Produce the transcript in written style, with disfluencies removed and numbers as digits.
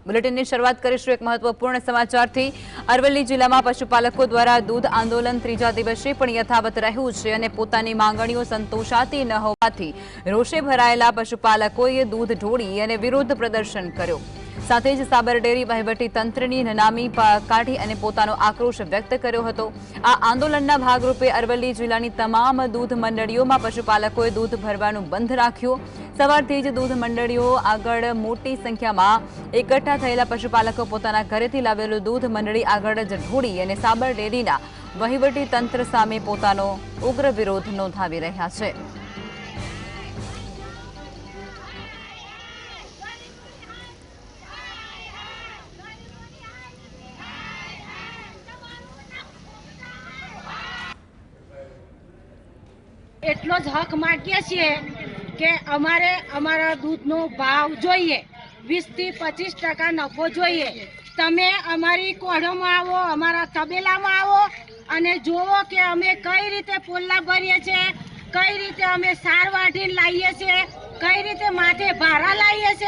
બુલેટિનની શરૂઆત કરીશું એક મહત્વપૂર્ણ સમાચારથી। અરવલ્લી જિલ્લામાં પશુપાલકો દ્વારા દૂધ આંદોલન ત્રીજા દિવસે પણ યથાવત રહ્યું છે અને પોતાની માંગણીઓ સંતોષાતી ન હોવાથી રોષે ભરાયેલા પશુપાલકોએ દૂધ ઢોળી અને વિરોધ પ્રદર્શન કર્યો। સાથે જ સાબર ડેરી વહીવટી તંત્રની નનામી કાઢી અને પોતાનો આક્રોશ વ્યક્ત કર્યો હતો। આ આંદોલનના ભાગરૂપે અરવલ્લી જિલ્લાની તમામ દૂધ મંડળીઓમાં પશુપાલકોએ દૂધ ભરવાનું બંધ રાખ્યું। સવારથી જ દૂધ મંડળીઓ આગળ મોટી સંખ્યામાં એકઠા થયેલા પશુપાલકો પોતાના ઘરેથી લાવેલું દૂધ મંડળી આગળ જ ઢોળી અને સાબર ડેરીના વહીવટી તંત્ર સામે પોતાનો ઉગ્ર વિરોધ નોંધાવી રહ્યા છે। એટલો જ હક માંગીએ છીએ કે અમારે અમારા દૂધનો ભાવ જોઈએ, 20 થી 25% નફો જોઈએ। તમે અમારી કોઢોમાં આવો, અમારા તબેલામાં આવો અને જુઓ કે અમે કઈ રીતે પોલ્લા ભરીએ છીએ, કઈ રીતે અમે સાર વાઢીને લાવીએ છીએ, કઈ રીતે માથે ભારા લાવીએ છીએ।